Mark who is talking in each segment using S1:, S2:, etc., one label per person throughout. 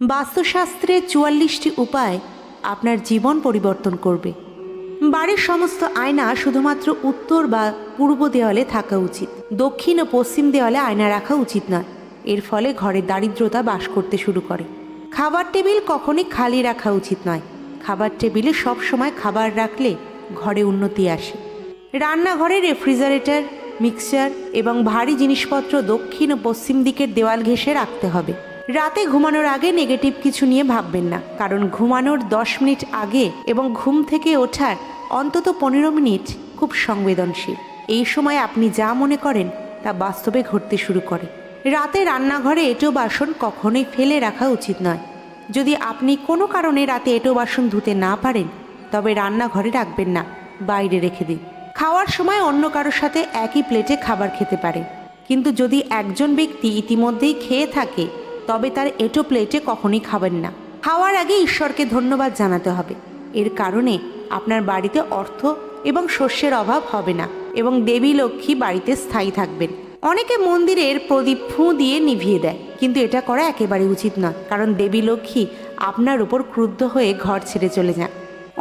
S1: বাস্তুশাস্ত্রের ৪৪টি উপায় আপনার জীবন পরিবর্তন করবে। বাড়ির সমস্ত আয়না শুধুমাত্র উত্তর বা পূর্ব দেওয়ালে থাকা উচিত। দক্ষিণ ও পশ্চিম দেওয়ালে আয়না রাখা উচিত নয়। এর ফলে ঘরে দারিদ্রতা বাস করতে শুরু করে। খাবার টেবিল কখনই খালি রাখা উচিত নয়। খাবার টেবিলে সবসময় খাবার রাখলে ঘরে উন্নতি আসে। রান্নাঘরে রেফ্রিজারেটর, মিক্সচার এবং ভারী জিনিসপত্র দক্ষিণ ও পশ্চিম দিকের দেওয়াল ঘেঁষে রাখতে হবে। রাতে ঘুমানোর আগে নেগেটিভ কিছু নিয়ে ভাববেন না, কারণ ঘুমানোর 10 মিনিট আগে এবং ঘুম থেকে ওঠার অন্তত 15 মিনিট খুব সংবেদনশীল। এই সময় আপনি যা মনে করেন তা বাস্তবে ঘটতে শুরু করে। রাতে রান্নাঘরে এঁটো বাসন কখনোই ফেলে রাখা উচিত নয়। যদি আপনি কোনো কারণে রাতে এঁটো বাসন ধুতে না পারেন, তবে রান্নাঘরে রাখবেন না, বাইরে রেখে দিন। খাওয়ার সময় অন্য কারোর সাথে একই প্লেটে খাবার খেতে পারে, কিন্তু যদি একজন ব্যক্তি ইতিমধ্যেই খেয়ে থাকে তবে তার এঁটো প্লেটে কখনোই খাবেন না। খাওয়ার আগে ঈশ্বরকে ধন্যবাদ জানাতে হবে। এর কারণে আপনার বাড়িতে অর্থ এবং শস্যের অভাব হবে না এবং দেবী লক্ষ্মী বাড়িতে স্থায়ী থাকবেন। অনেকে মন্দিরের প্রদীপ ফুঁ দিয়ে নিভিয়ে দেয়, কিন্তু এটা করা একেবারে উচিত নয়, কারণ দেবী লক্ষ্মী আপনার উপর ক্রুদ্ধ হয়ে ঘর ছেড়ে চলে যান।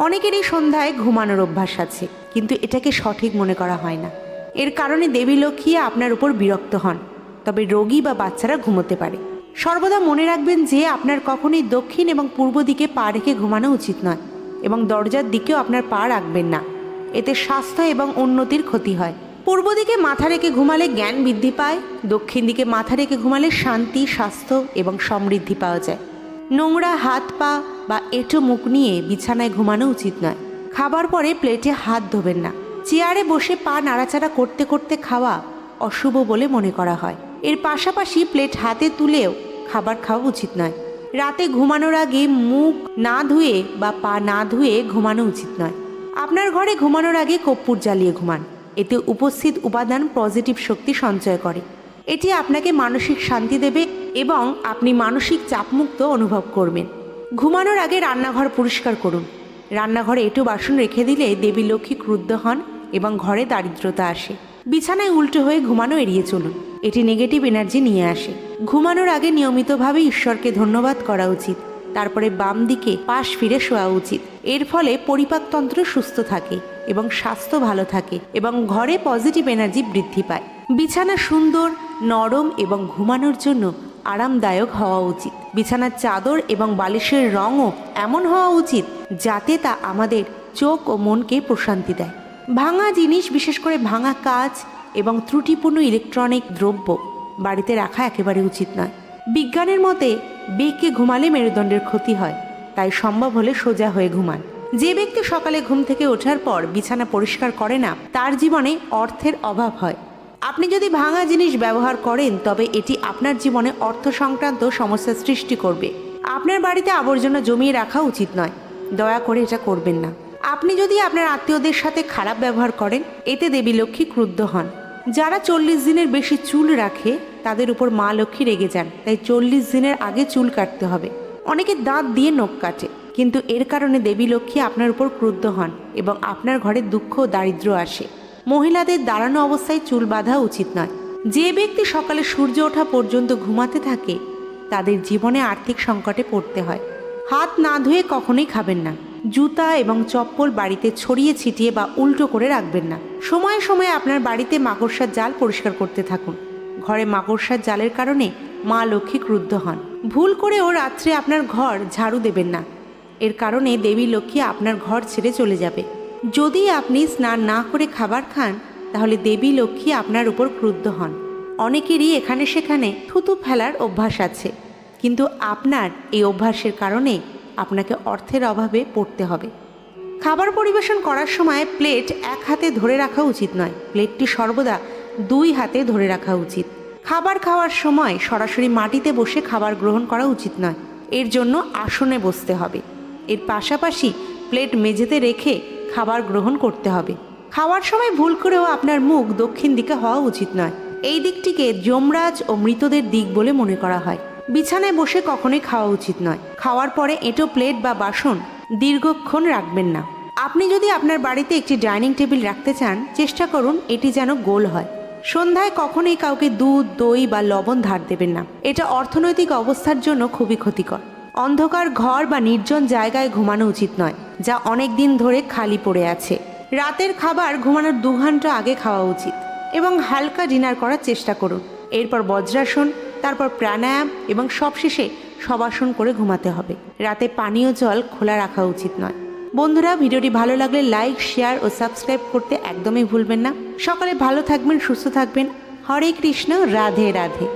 S1: অনেকেরই সন্ধ্যায় ঘুমানোর অভ্যাস আছে, কিন্তু এটাকে সঠিক মনে করা হয় না। এর কারণে দেবী লক্ষ্মী আপনার উপর বিরক্ত হন, তবে রোগী বা বাচ্চারা ঘুমোতে পারে। সর্বদা মনে রাখবেন যে আপনার কখনোই দক্ষিণ এবং পূর্ব দিকে পা রেখে ঘুমানো উচিত নয়, এবং দরজার দিকেও আপনার পা রাখবেন না। এতে স্বাস্থ্য এবং উন্নতির ক্ষতি হয়। পূর্ব দিকে মাথা রেখে ঘুমালে জ্ঞান বৃদ্ধি পায়, দক্ষিণ দিকে মাথা রেখে ঘুমালে শান্তি, স্বাস্থ্য এবং সমৃদ্ধি পাওয়া যায়। নোংরা হাত পা বা এঁটো মুখ নিয়ে বিছানায় ঘুমানো উচিত নয়। খাবার পরে প্লেটে হাত ধোবেন না। চেয়ারে বসে পা নাড়াচাড়া করতে করতে খাওয়া অশুভ বলে মনে করা হয়। এর পাশাপাশি প্লেট হাতে তুলেও খাবার খাওয়া উচিত নয়। রাতে ঘুমানোর আগে মুখ না ধুয়ে বা পা না ধুয়ে ঘুমানো উচিত নয়। আপনার ঘরে ঘুমানোর আগে কর্পূর জ্বালিয়ে ঘুমান। এতে উপস্থিত উপাদান পজিটিভ শক্তি সঞ্চয় করে। এটি আপনাকে মানসিক শান্তি দেবে এবং আপনি মানসিক চাপমুক্ত অনুভব করবেন। ঘুমানোর আগে রান্নাঘর পরিষ্কার করুন। রান্নাঘরে এঁটো বাসন রেখে দিলে দেবী লক্ষ্মী ক্রুদ্ধ হন এবং ঘরে দারিদ্রতা আসে। বিছানায় উল্টো হয়ে ঘুমানো এড়িয়ে চলুন, এটি নেগেটিভ এনার্জি নিয়ে আসে। ঘুমানোর আগে নিয়মিতভাবে ঈশ্বরকে ধন্যবাদ করা উচিত। তারপরে বাম দিকে পাশ ফিরে শোয়া উচিত। এর ফলে পরিপাকতন্ত্র সুস্থ থাকে এবং স্বাস্থ্য ভালো থাকে এবং ঘরে পজিটিভ এনার্জি বৃদ্ধি পায়। বিছানা সুন্দর, নরম এবং ঘুমানোর জন্য আরামদায়ক হওয়া উচিত। বিছানার চাদর এবং বালিশের রঙও এমন হওয়া উচিত যাতে তা আমাদের চোখ ও মনকে প্রশান্তি দেয়। ভাঙা জিনিস, বিশেষ করে ভাঙা কাঁচ এবং ত্রুটিপূর্ণ ইলেকট্রনিক দ্রব্য বাড়িতে রাখা একেবারে উচিত নয়। বিজ্ঞানের মতে বেঁকে ঘুমালে মেরুদণ্ডের ক্ষতি হয়, তাই সম্ভব হলে সোজা হয়ে ঘুমান। যে ব্যক্তি সকালে ঘুম থেকে ওঠার পর বিছানা পরিষ্কার করে না, তার জীবনে অর্থের অভাব হয়। আপনি যদি ভাঙা জিনিস ব্যবহার করেন তবে এটি আপনার জীবনে অর্থ সংক্রান্ত সমস্যার সৃষ্টি করবে। আপনার বাড়িতে আবর্জনা জমিয়ে রাখা উচিত নয়, দয়া করে এটা করবেন না। আপনি যদি আপনার আত্মীয়দের সাথে খারাপ ব্যবহার করেন, এতে দেবী লক্ষ্মী ক্রুদ্ধ হন। যারা 40 দিনের বেশি চুল রাখে তাদের উপর মা লক্ষ্মী রেগে যান, তাই 40 দিনের আগে চুল কাটতে হবে। অনেকে দাঁত দিয়ে নখ কাটে, কিন্তু এর কারণে দেবী লক্ষ্মী আপনার উপর ক্রুদ্ধ হন এবং আপনার ঘরে দুঃখ ও দারিদ্র্য আসে। মহিলাদের দাঁড়ানো অবস্থায় চুল বাঁধা উচিত নয়। যে ব্যক্তি সকালে সূর্য ওঠা পর্যন্ত ঘুমাতে থাকে তাদের জীবনে আর্থিক সংকটে পড়তে হয়। হাত না ধুয়ে কখনোই খাবেন না। জুতা এবং চপ্পল বাড়িতে ছড়িয়ে ছিটিয়ে বা উল্টো করে রাখবেন না। সময়ে সময়ে আপনার বাড়িতে মাকড়সার জাল পরিষ্কার করতে থাকুন। ঘরে মাকড়সার জালের কারণে মা লক্ষ্মী ক্রুদ্ধ হন। ভুল করেও রাত্রে আপনার ঘর ঝাড়ু দেবেন না। এর কারণে দেবী লক্ষ্মী আপনার ঘর ছেড়ে চলে যাবে। যদি আপনি স্নান না করে খাবার খান তাহলে দেবী লক্ষ্মী আপনার উপর ক্রুদ্ধ হন। অনেকেরই এখানে সেখানে থুতু ফেলার অভ্যাস আছে, কিন্তু আপনার এই অভ্যাসের কারণে আপনাকে অর্থের অভাবে পড়তে হবে। খাবার পরিবেশন করার সময় প্লেট এক হাতে ধরে রাখা উচিত নয়। প্লেটটি সর্বদা 2 হাতে ধরে রাখা উচিত। খাবার খাওয়ার সময় সরাসরি মাটিতে বসে খাবার গ্রহণ করা উচিত নয়। এর জন্য আসনে বসতে হবে। এর পাশাপাশি প্লেট মেঝেতে রেখে খাবার গ্রহণ করতে হবে। খাওয়ার সময় ভুল করেও আপনার মুখ দক্ষিণ দিকে হওয়া উচিত নয়। এই দিকটিকে যমরাজ ও মৃতদের দিক বলে মনে করা হয়। বিছানায় বসে কখনোই খাওয়া উচিত নয়। খাওয়ার পরে এঁটো প্লেট বা বাসন দীর্ঘক্ষণ রাখবেন না। আপনি যদি আপনার বাড়িতে একটি ডাইনিং টেবিল রাখতে চান, চেষ্টা করুন এটি যেন গোল হয়। সন্ধ্যায় কখনোই কাউকে দুধ, দই বা লবণ ধার দেবেন না। এটা অর্থনৈতিক অবস্থার জন্য খুবই ক্ষতিকর। অন্ধকার ঘর বা নির্জন জায়গায় ঘুমানো উচিত নয়, যা অনেক দিন ধরে খালি পড়ে আছে। রাতের খাবার ঘুমানোর 2 ঘন্টা আগে খাওয়া উচিত এবং হালকা ডিনার করার চেষ্টা করুন। এরপর বজ্রাসন, তারপর প্রাণায়াম এবং সবশেষে শবাসন করে ঘুমাতে হবে। রাতে পানীয় জল খোলা রাখা উচিত নয়। বন্ধুরা, ভিডিওটি ভালো লাগলে লাইক, শেয়ার ও সাবস্ক্রাইব করতে একদমই ভুলবেন না। সকালে ভালো থাকবেন, সুস্থ থাকবেন। হরে কৃষ্ণ, রাধে রাধে।